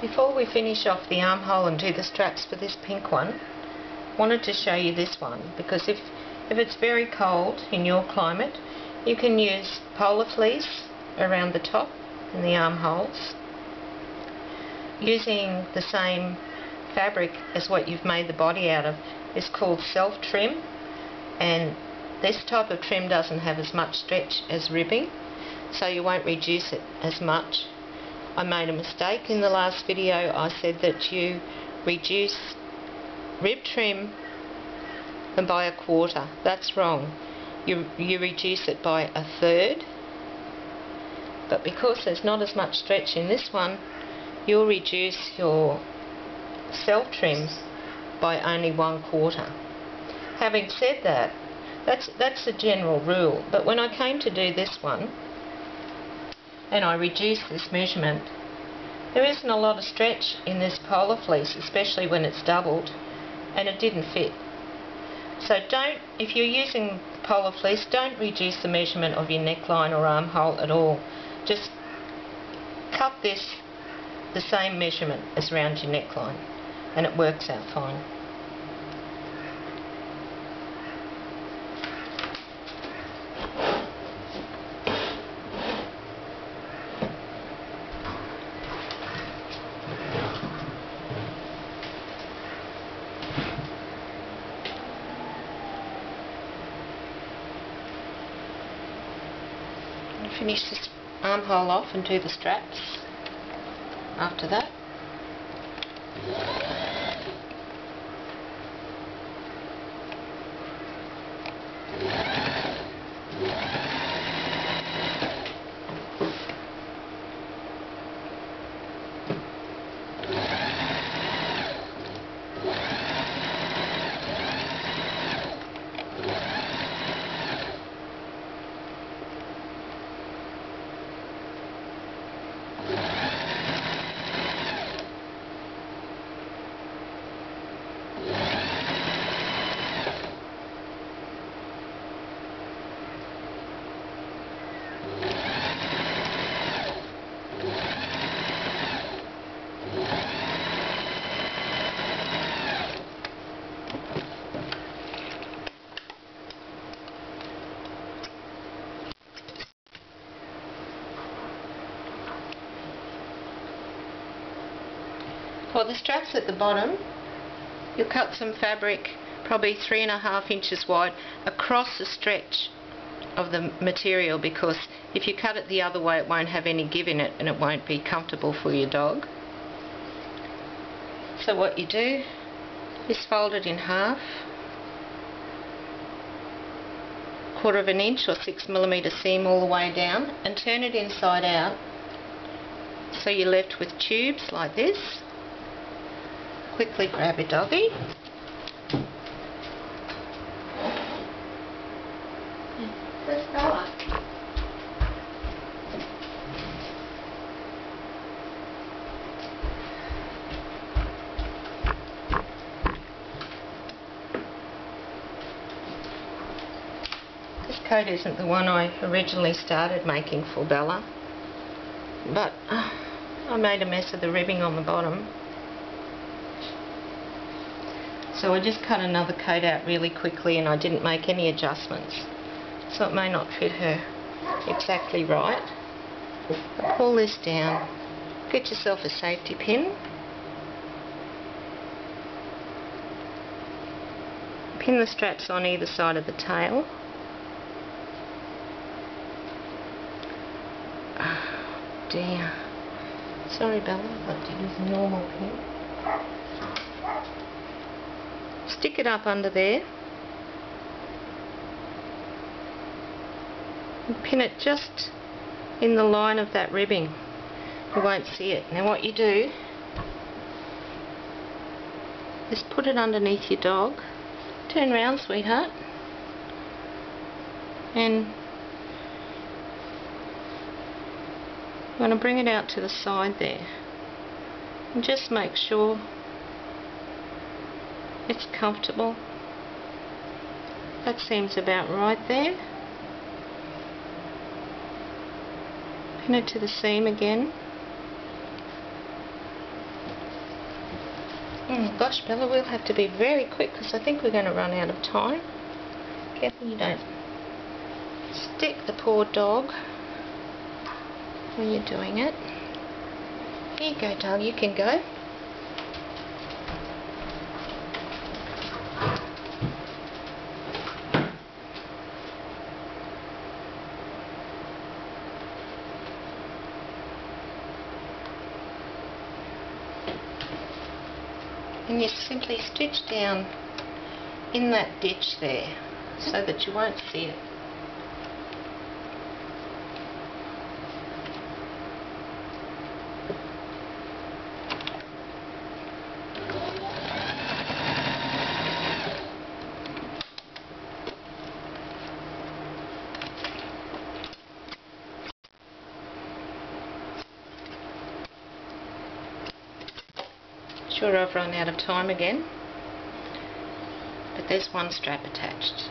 Before we finish off the armhole and do the straps for this pink one, I wanted to show you this one, because if it's very cold in your climate, you can use polar fleece around the top and the armholes, using the same fabric as what you've made the body out of. Is called self trim, and this type of trim doesn't have as much stretch as ribbing, so you won't reduce it as much. I made a mistake in the last video. I said that you reduce rib trim by 1/4. That's wrong. You reduce it by 1/3, but because there's not as much stretch in this one, you'll reduce your self trim by only 1/4. Having said that, that's the general rule, but when I came to do this one and I reduced this measurement, there isn't a lot of stretch in this polar fleece, especially when it's doubled, and it didn't fit. So if you're using polar fleece, don't reduce the measurement of your neckline or armhole at all. Just cut this the same measurement as around your neckline, and it works out fine. Finish this armhole off and do the straps after that. For the straps at the bottom, you'll cut some fabric probably 3.5 inches wide across the stretch of the material, because if you cut it the other way it won't have any give in it and it won't be comfortable for your dog. So what you do is fold it in half, 1/4 inch or 6mm seam all the way down, and turn it inside out, so you're left with tubes like this. Quickly grab your doggy. Where's Bella? This coat isn't the one I originally started making for Bella, but I made a mess of the ribbing on the bottom. So I just cut another coat out really quickly, and I didn't make any adjustments. So it may not fit her exactly right. But pull this down, get yourself a safety pin. Pin the straps on either side of the tail. Oh dear. Sorry Bella, I've got to use a normal pin. Stick it up under there and pin it just in the line of that ribbing. You won't see it. Now what you do is put it underneath your dog. Turn round, sweetheart, and I'm going to bring it out to the side there and just make sure it's comfortable. That seems about right there. Pin it to the seam again. Gosh, Bella, we'll have to be very quick because I think we're going to run out of time. Careful you don't stick the poor dog when you're doing it. Here you go, darling, you can go. And you simply stitch down in that ditch there so that you won't see it. Sure, I've run out of time again, but there's one strap attached.